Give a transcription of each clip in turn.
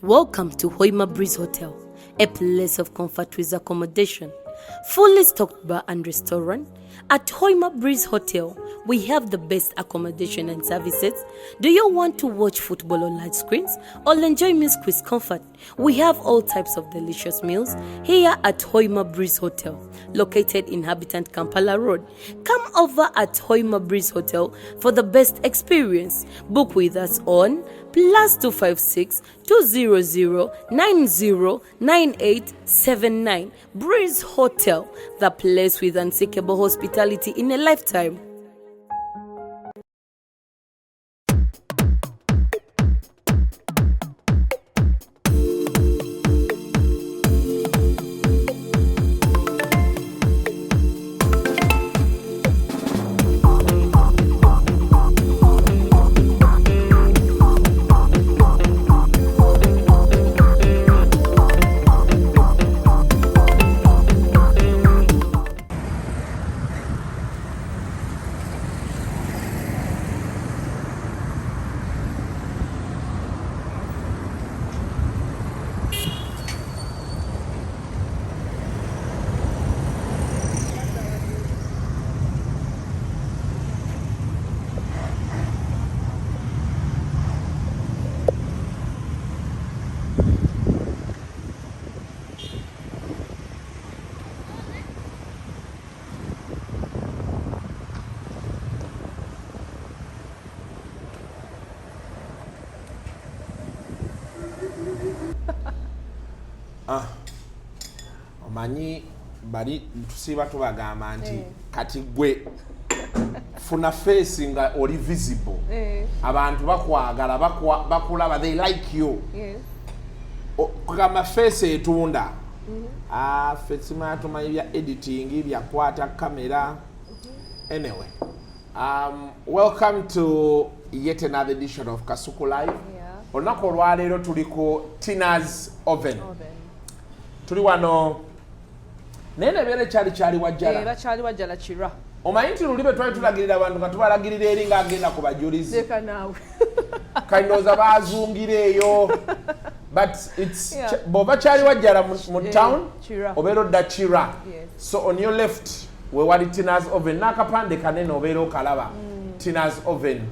Welcome to Hoima Breeze Hotel, a place of comfort with accommodation, fully stocked bar and restaurant. At Hoima Breeze Hotel, we have the best accommodation and services. Do you want to watch football on large screens or enjoy music with comfort? We have all types of delicious meals here at Hoima Breeze Hotel, located in Habitant Kampala Road. Come over at Hoima Breeze Hotel for the best experience. Book with us on +256 200 909879. Breeze Hotel, the place with unsinkable hospitality in a lifetime. Omanyi bali tusiba tubagamba nti kati gwe funa face nga oli visible abantu bakwagala bakulaba, they like you. Kugamba face etunda face matuma bya editing bya kwata kamera. Anyway, welcome to yet another edition of Kasuku Live. Olunaku olwaleero tuliko Tina's Oven. Tuli wano nene bere kyali wajjala. Bakyali wajjala kira. Omanyi nti luli be twali tulagirira abantu nga tubalagirira eri nga agenda ku bajulizi. Leka naawe. Kainoza baazungireeyo. But it's boba kyali wajjala mu town. Obeera odda Kira. So on your left we wali Tina's Oven. N'akapande kanene obeera okalaba. Tina's Oven.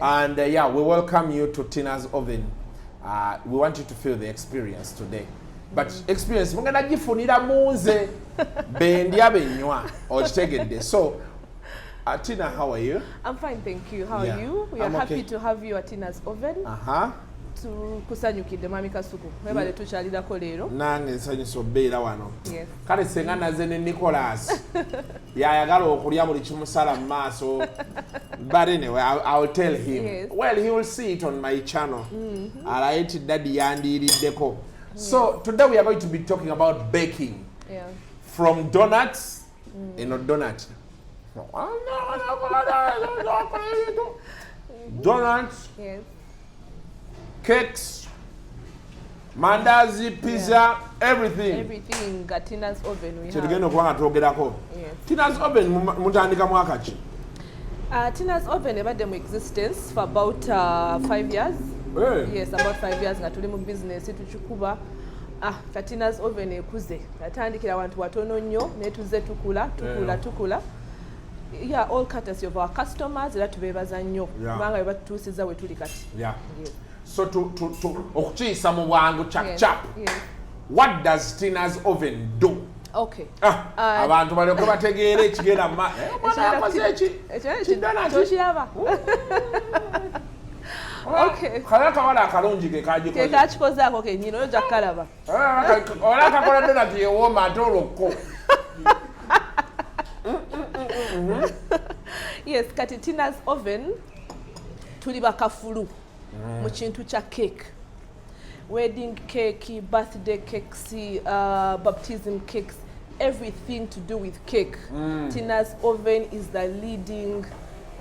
And yeah, we welcome you to Tina's Oven. We want you to feel the experience today. But experience, mungana gifunira munze bendya benywa okitegedde. So Tina, how are you? I'm fine, thank you. How are you? We are happy to have you at Tina's Oven. Kusanyukidde Mami Kasuku. Webale tukyalirako leero. Nange nsanyusa obeera wano. Kale senga naze ne Nicholas yayagala okulya buli kimusala mu maaso. But anyway, I will tell him. Well, he will see it on my channel. Alright, daddy yandiiriddeko. So today we are going to be talking about baking. From donuts, donut. Donuts, cakes, mandazi, pizza, everything. Everything at Tina's Oven we have. Tina's Oven mutandika mwaka ki? Tina's Oven ebadde mu existence for about 5 years. Yes, about 5 years nga tuli mu business tukikuba. Tina's Oven ekuze. Yatandikira abantu watono nnyo ne tuze tukula. Yeah, all courtesy of our customers era tubeebaza nnyo kubanga bebatutuusiza we tuli kati. So okukiyisa mu bwangu chap. What does Tina's Oven do? Okay. Abantu baleko bategeera ekigenda mu Toshiraba. Okay. Kala kawala akalungi ke kagikoze. Ke kakikozaako kennyini oyo jakkalaba. Ola kakola donut ewooma ate olwokko. Yes, kati Tina's Oven tuli bakafulu mu kintu kya cake. Wedding cake, birthday cakes, baptism cakes, everything to do with cake. Tina's Oven is the leading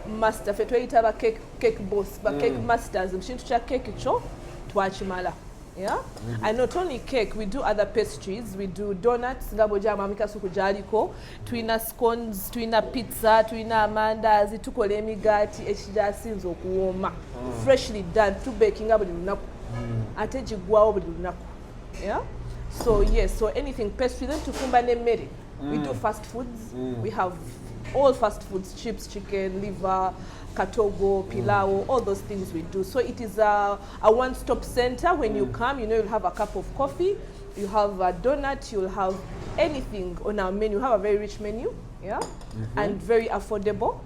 master. Fe tweyita ba cake boss, ba cake masters. Mu kintu kya cake kyo twakimala. Yeah? And not only cake, we do other pastries. We do donuts, ngaboja Mami Kasuku jaliko, tuina scones, tuina pizza, tuina amandazi, tukola emigaati ekijasinza okuwooma. Freshly done, to baking ngabuli lunaku. ate gigwawo buli lunaku. Yeah? So yes, so anything pastry, then tufumba n'emmere. We do fast foods. We have all fast foods, chips, chicken, liver, katogo, pilau, all those things we do. So it is a one-stop center. When you come, you know, you'll have a cup of coffee, you have a donut, you'll have anything on our menu. We have a very rich menu, yeah, and very affordable.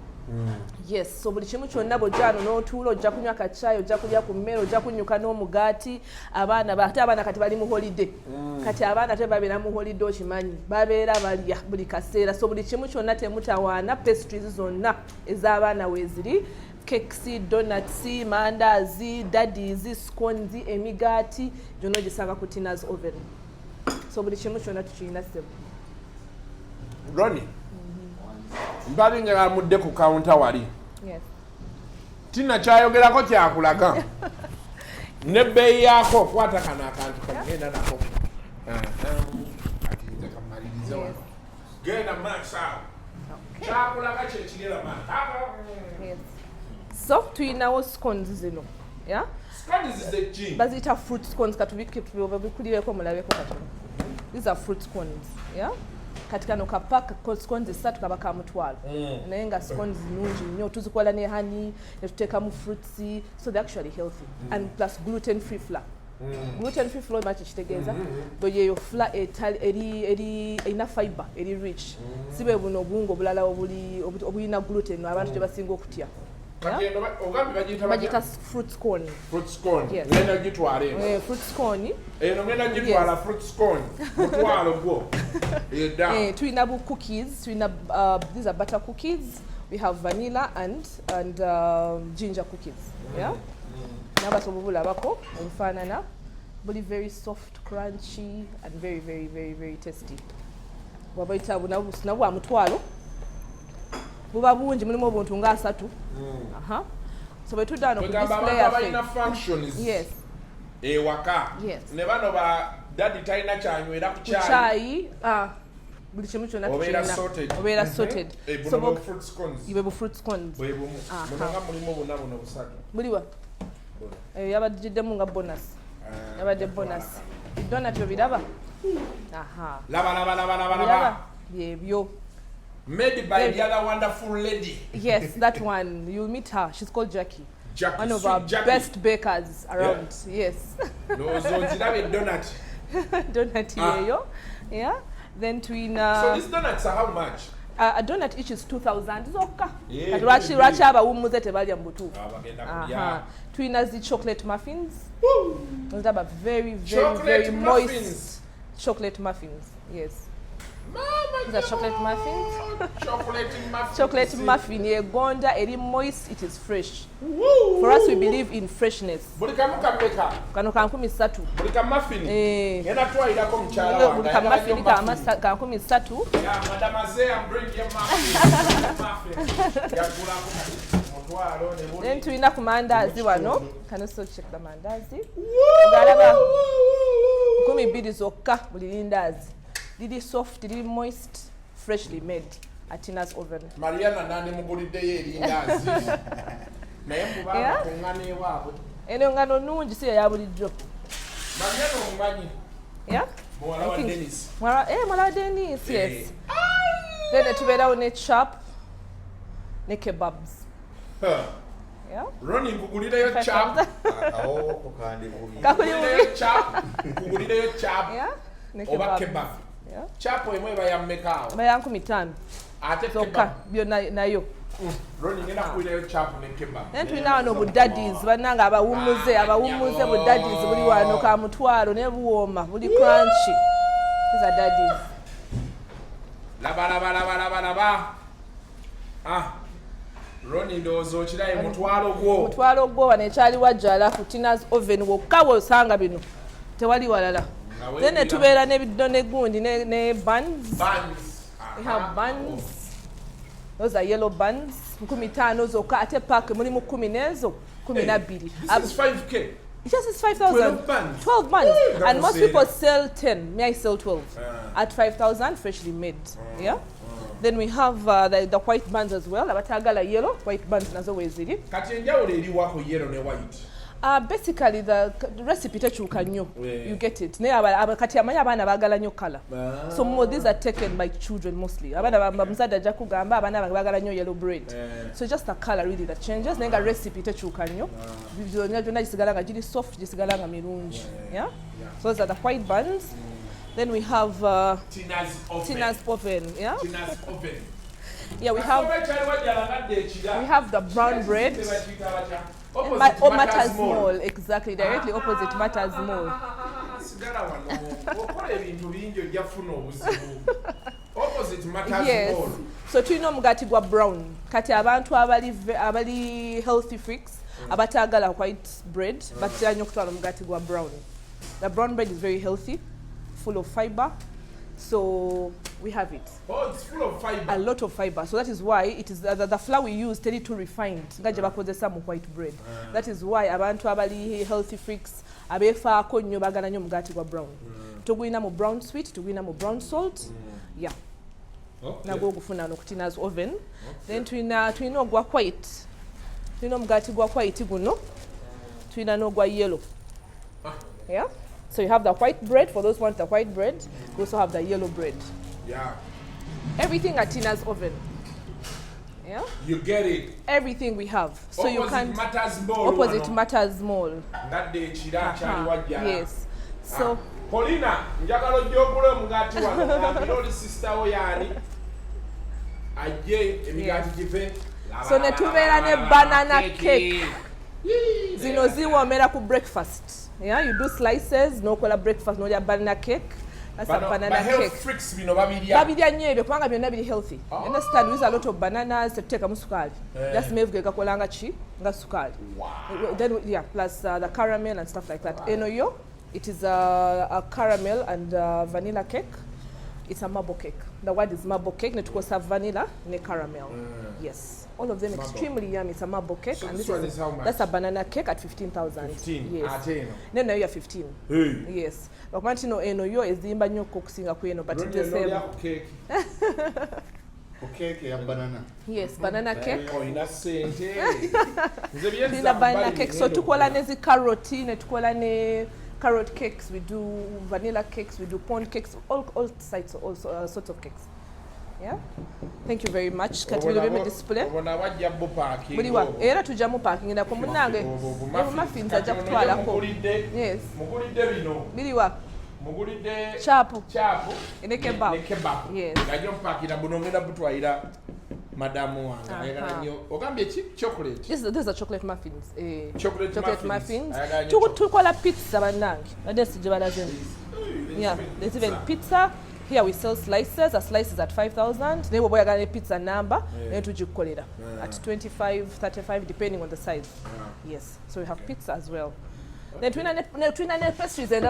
Yes, so buli kimu kyonna bw'ojjano n'otuula ojja kunywa kacaayi, ojja kulya ku mmere, ojja kunyuka n'omugaati. Abaana kati bali mu holiday. Kati abaana tebabeera mu holiday okimanyi. Babeera balya buli kaseera. So buli kimu kyonna temutawaana, pastries zonna ez'abaana weeziri. Cakes, donuts, mandaazi, daddies, scones, emigaati, gyonna ogisanga ku Tina's oven. So buli kimu kyonna tukirina ssebo. Ronnie. Mbalinga mudde ku counter wali. Yes. Tina kyayogerako kyakulaga. Nebbeeyi yaako kwata kana akantu kagenda nako. Ati nze kamalirize wano. Genda max awo. Kyakulaga kye kigera max. Yes. So tuyinawo scones zino. Yeah? Scones is the baziyita fruit scones katubikulireko mulabeko katono. These are fruit scones. Yeah? Kati kano kapaka scones esatu kaba ka mutwalo. Naye nga scones nungi nnyo tuzikola ne honey ne tuteekamu fruits, so they're actually healthy and plus gluten free flour. Gluten free flour machi kitegeeza bwe yeyo flour erina fiber eri rich. Sibe buno obungo bulala obulina gluten abantu tebasinga okutya. Bagita fruit scone. Fruit scone. Yes. Ngenda gitwala. Fruit scone. Ngenda gitwala fruit scone. Mutwalo gwo. Tuyina bu cookies. These are butter cookies. We have vanilla and ginger cookies. Yeah. Nabasobubula bako obufaanana. Buli very soft, crunchy and very very very very tasty. Wabaita bunabwa mutwalo. Buba bungi mulimu obuntu nga 3. So bwe tudano ku display affe. Functions. Yes. Ewaka. Yes. Ne bano ba daddy talina kyanywera ku chai. Chai. Buli kimu kyonna obeera sorted. So bu fruit scones. Ibe bu fruit scones. Bwe bumu. Munanga mulimu bunabuno busatu. Buliwa. Yabajiddemu nga bonus. Yabadde bonus. Donut byo biraba? Laba. Yebyo. Made by the other wonderful lady. Yes, that one. You'll meet her. She's called Jackie. One of our Jackie. best bakers around. Yeah. Yes. No, so donut. Donut yeyo. Yeah. Then twina. So these donuts are how much? A donut each is 2,000 zokka. Kati lwaki abawummuze tebalya mu butuufu. Twina the chocolate muffins. Those are very very moist chocolate muffins. Yes. These are chocolate muffins. Chocolate muffin, gonda, eri moist, it is fresh. For us, we believe in freshness. Kano kankumi satu. Muffin. Muffin kankumi satu. Yeah, Madamaze, I'm bringing muffin. Then tuina ku mandazi wano. Can also check the mandazi. Galaba 12 zokka buli lindazi. Didi soft, didi moist, freshly made at Tina's oven. Mariana nani mugulidde yerindazi. Naye mbubanga kungane waabwe. Eno ngano nungi si ya bulijjo. Mariana omumanyi. Yeah? Mwala wa Dennis. Mwala Dennis, yes. Then tubeerawo ne chop, ne kebabs. Yeah? Ronnie nkugulireyo chop. Kakulireyo chop. Nkugulireyo chop. Yeah? Oba kebab. Yeah. Chapo emwe bayammekaawo. Baya 15. Ate kebab. Byo nayo. Ronnie ngenda kulireyo chapo ne kebab. Then tulina wano bu daddies bannanga abawummuze bu daddies buli wano ka mutwalo ne buwooma buli crunchy. These are daddies. Laba. Ronnie ndowooza okiraye mutwalo gwo. Mutwalo gwo wano ekyali wajjala ku Tina's oven wokka osanga bino. Tewali walala. Then tubeera ne gundi ne buns. We have buns. Those are yellow buns. 15 zokka ate pack mulimu 10 nezo 12. This is 5K. Yes, it's 5,000. 12 buns. And most people sell 10. Me, I sell 12. At 5,000, freshly made. Yeah? Then we have the white buns as well. Abatagala yellow, white buns nazo weziri. Kati enjawulo eri wako yellow ne white. Basically the recipe tekyuka nnyo. You get it. Naye kati amanyi abaana baagala nnyo colour. So more these are taken by children mostly. Abaana bamuzadde ajja kugamba abaana bange baagala nnyo yellow bread. So just the colour really that changes. Naye nga recipe tekyuka nnyo. Byonna gisigala nga giri soft, gisigala nga mirungi. Yeah? So those are the white buns. Then we have Tina's oven. Yeah? Tina's oven. Yeah, we have the brown bread. Matters Mall, exactly, directly opposite Matters Mall. Opposite Matters Yes. Mall. So tulina omugaati gwa brown. Kati abantu abali healthy freaks, abatagala white bread, batera nnyo okutwala omugaati gwa brown. The brown bread is very healthy, full of fiber. So we have it. Oh, it's full of fiber. A lot of fiber. So that is why it is the flour we use tend to refined. Ngaje bakozesa mu white bread. That is why abantu abali healthy freaks abefaako nnyo bagala nnyo omugaati gwa brown. Tugulina mu brown sweet, tugulina mu brown salt. Yeah. Okay. Nagwo ogufuna no ku Tina's oven. Then tulina ogwa white. Tulina omugaati gwa white guno. Tulina n'ogwa yellow. Yeah. So you have the white bread, for those who want the white bread. You also have the yellow bread. Yeah. Everything at Tina's oven. Yeah? You get it. Everything we have. So opposite you can't... Matters Mall. Opposite Matters Mall. That day chira chali wajja. Yes. So... Paulina, njagala ojjogule omugaati wano. Ngambira sister wo yaani. Ajje emigaati give. So ne tubeera ne banana cake. Zino ziwoomera ku breakfast. Yeah, you do slices, nokola breakfast, n'olya banana cake. That's a banana cake. Health freaks bino babirya. Babirya nnyo ebyo kubanga byonna biri healthy. Understand, we use a lot of bananas, tetuteekamu sukaali. Just mevu gakola nga ki? Nga sukaali. Wow. Then, yeah, plus the caramel and stuff like that. Eno yo, it is a caramel and vanilla cake. It's a marble cake. The word is marble cake. Netukosa vanilla ne caramel. Yes. All of them marble. Extremely yummy. It's a marble cake. So and this one is how much? That's a banana cake at 15,000. 15? Yes. No, you're 15. Hey. Yes. But once you know, yo is the imba nyo kukusinga kweno, but it's the same. Cake. Cake ya banana. Yes, banana cake. Oh, ina sente. Tina banana cake. So tukola nezi carroti, ne tukola ne carrot cakes. We do vanilla cakes. We do pound cakes. All sorts of cakes. Yeah. Thank you very much. Kati bino display. Obona wajja bo parking. Buliwa era tujamu parking na komunange. Muffins ajja kutwalako. Yes. Mugulidde bino. Biliwa. Mugulidde chapu. Ne kebab. Yes. Gajjo parking buno ngenda butwalira madamu wange. Ayagala nnyo. Ogambye chi chocolate. This is a chocolate muffins. Chocolate muffins. Tukola pizza bannange. Adesi gye balaze. Yeah, there's even pizza. Here we sell slices. A slice is at 5,000. Never boy a pizza number. Then to jukolera at 25, 35, depending on the size. Yes. So we have pizza as well. Then twina pastries and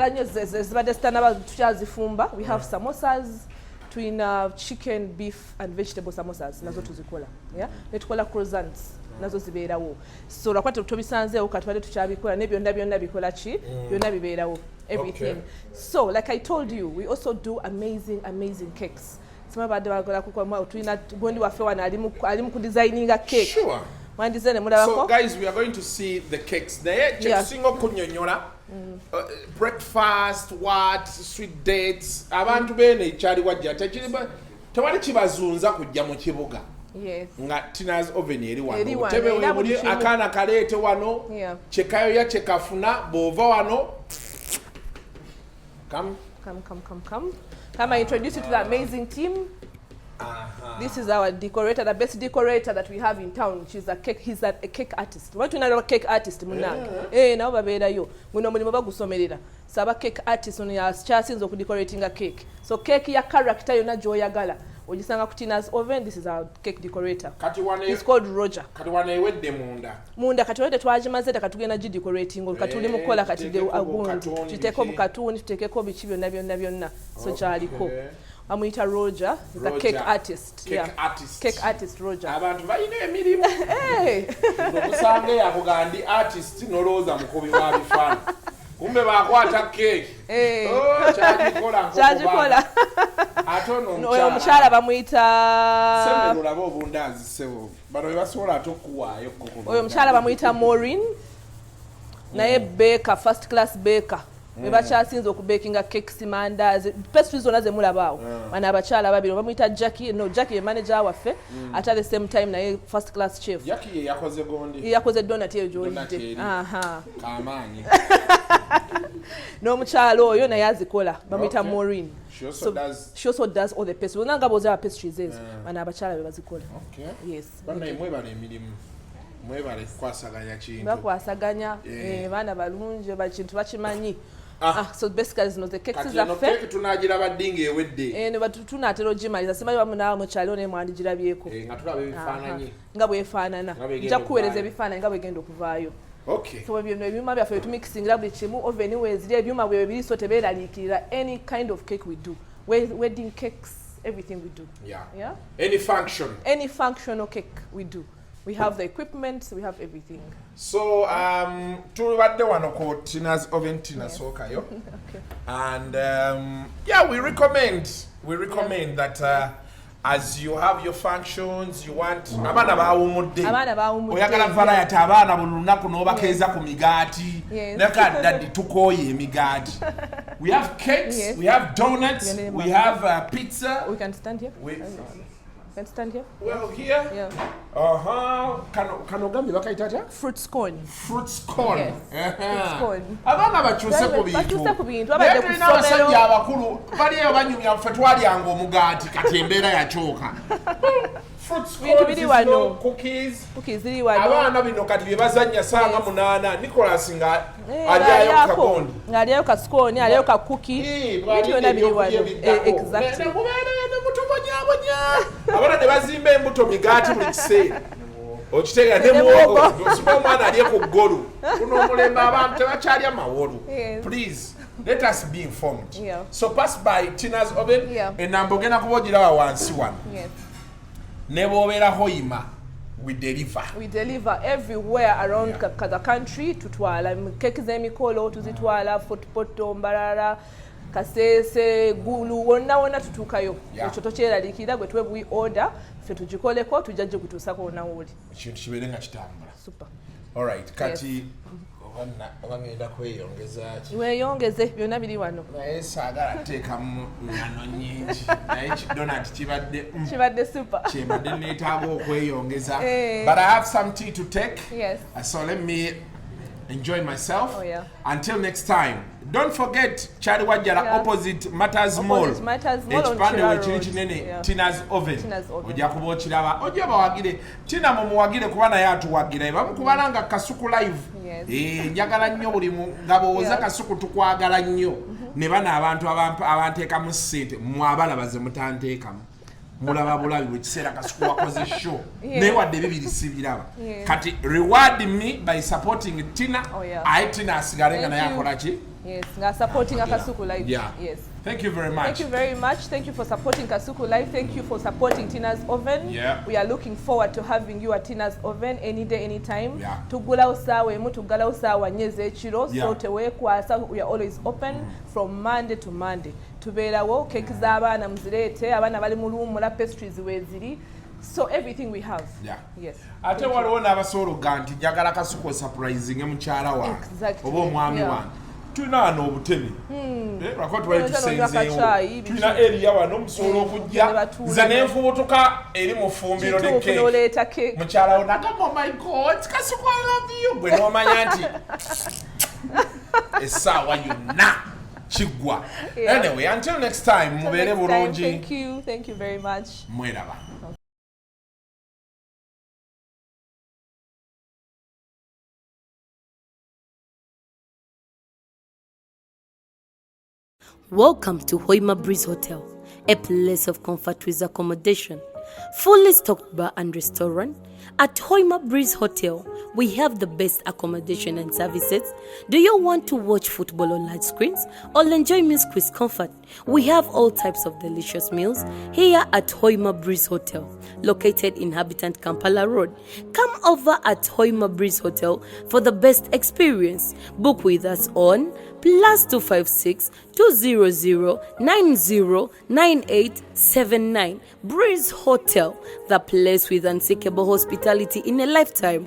afumba. We have samosas. Twina chicken, beef, and vegetable samosas. Nazo tuzikola. Yeah. Netukola croissants. Nazo zibeerawo. So lakwate tubisanzeewo katwale tukyabikola ne byonna bikola ki? Byonna bibeerawo. Everything. Okay. So, like I told you, we also do amazing cakes. Some of designing a cake. Sure. So, guys, we are going to see the cakes there. Yeah. Breakfast, what, sweet dates. Abantu bene chali wajja. Tewali kibazunza kujja mu kibuga. Yes. Nga Tina's oven eri wano. Tebe we muri akana kaleete wano. Yeah. Chekayo ya chekafuna bova wano. Come. Come, I introduce you to the amazing team. This is our decorator, the best decorator that we have in town. He's a cake artist. What you know a cake artist munanga? Now babeera yo. Muno mulimo bagusomerera. Saba cake artist on ya chances of decorating a cake. So cake ya character yona joyagala. Ogisanga ku Tina's oven. This is our cake decorator. He's called Roger. Kati wana ewedde munda. Munda kati wede twagimaze katugenda gi decorating kati tuli mukola kati de agundu. Tuteko bukatuni tutekeko bichi byonna. So kyaliko. Amuyita Roger, he's a cake artist. Cake artist Roger. Abantu balina emirimu. Okusange yakugandi artist noloza mukubi wa bifaani. Kumbe bakwata cake. Kyagikola. Atono mchala. Omukyala bamuyita Sembe lulaba obundazi sebo. Bano basobola atokuwaayo koko. Oyo omukyala bamuyita Maureen. naye baker first class baker bebakyasinza okubakinga cakes mandazi pastries zonna ze mulabaawo bano abakyala babiri bamuyita Jackie ye manager waffe at the same time naye first class chef Jackie yakoze donut eyo gy'olidde kamaanyi n'omukyala oyo naye azikola bamuyita Maureen. She also does all the pastries. Unanga boza pastries ezo bana abakyala be bazikola. Yes. Bana mwebale emirimu. Mwebale kwasaganya kintu. Bakwasaganya bana balungi bakintu bakimanyi. So basically zino the cakes za fe. Kati tunagira badinga ewedde. Ne tunatero gimaliza simanyi bamunawo mukyalo ne mwandijirabyeko. Nga tulabe bifaananyi. Nga bwefaanana. Nja kuweereza ebifaananyi nga bwegenda okuvaayo. Okay. So ebyuma byaffe tumixingira buli kimu oven weziri ebyuma bwe biri so tebeeraliikirira any kind of cake we do. Wedding cakes, everything we do. Yeah. Any functional cake we do. We have the equipment, we have everything. So tulibadde wano ko Tina's oven Tina Sokayo. Okay. And we recommend that as you have your functions, you want abaana bawumudde oyagala variety abaana buli lunaku n'obakeeza ku migaati neka daddy tukooye emigaati. We have cakes, we have donuts, we have pizza. We can stand here. Can stand here? Well, here? Yeah. Kanogami bakaitata? Fruit scone. Yes. Fruit scone. Abaana bakyuse ku bintu. Naye tulina abasajja abakulu baliyo banyumya ffe twalyanga omugaati kati embeera yakyuka. Fruit scone, cookies. Ziri wano. Abaana bino kati bye bazannya sanga 8 Nicholas nga alyayo kagondi. Ng'alyayo ka scone, alyayo ka cookie. Bintu byonna biri wano. Exactly. Abana ne bazimba embuto migaati buli kiseera okitegeera ne muwogo osiba omwana alye ku ggolu kuno omulembe abantu tebakyalya mawolu. Please let us be informed. So pass by Tina's oven enamba ogenda kuba ogirawa wansi wano ne bw'obeera hoima we deliver everywhere around the country. Tutwala keki z'emikolo tuzitwala footpoto mbalala Kasese gulu wonna tutuukayo ekyo tokyeraliikirira gwe tuwe bwi order ffe tugikoleko tujjajje kutuusako wonna woli ekintu kibeere nga kitambula. Super. Alright kati obangenda kweyongeza ki weeyongeze byonna biri wano naye saagala teekamu ngano nyingi naye donut kibadde super kyembadde neetaaga okweyongeza but I have some tea to take. So let me enjoy myself. Until next time. Don't forget Chari Wajjala opposite Matters Mall. Ekipande wekiri kinene Tina's oven. Ojja kuba okiraba ojja bawagire Tina mumuwagire kuba naye atuwagira bamukubala nga Kasuku Live. Njagala nnyo buli ngabooza Kasuku tukwagala nnyo ne bana abantu abanteekamu ssente mwabalabaze mutanteekamu mulaba bulabi bwe kiseera Kasuku wakoze show naye wadde bibiri sibiraba kati reward me by supporting Tina. Aye Tina asigale nga naye akola ki? Yes, supporting Kasuku Live. Yes. Thank you very much. Thank you for supporting Kasuku Live. Thank you for supporting Tina's Oven. We are looking forward to having you at Tina's Oven any day, anytime. Tugula usawa emu tugala usawa nyeze ekiro. So tewekwasa, we are always open from Monday to Monday. Tubeerawo cake z'abaana muzireete abaana bali mu room mula pastries weziri. So everything we have. Yes. Ate waliwo n'abasoologa nti njagala Kasuku surprising mukyala wange oba omwami wange. Tulina wano obutemi lwakwa twali tusenzeewo tulina eriya wano musobola okujja nze nenfubutuka eri mu ffumbiro ne cake mukyala wo nagamba oh my god Kasuku I love you gwe n'omanya nti essaawa yonna kiggwa. Anyway until next time mubeere bulungi. Thank you very much. Mweraba. Welcome to Hoima Breeze Hotel, a place of comfort with accommodation, fully stocked bar and restaurant. At Hoima Breeze Hotel, we have the best accommodation and services. Do you want to watch football on large screens or enjoy music with comfort? We have all types of delicious meals here at Hoima Breeze Hotel, located in Habitant Kampala Road. Come over at Hoima Breeze Hotel for the best experience. Book with us on +256 200 909879. Breeze Hotel, the place with unsinkable hospitality in a lifetime.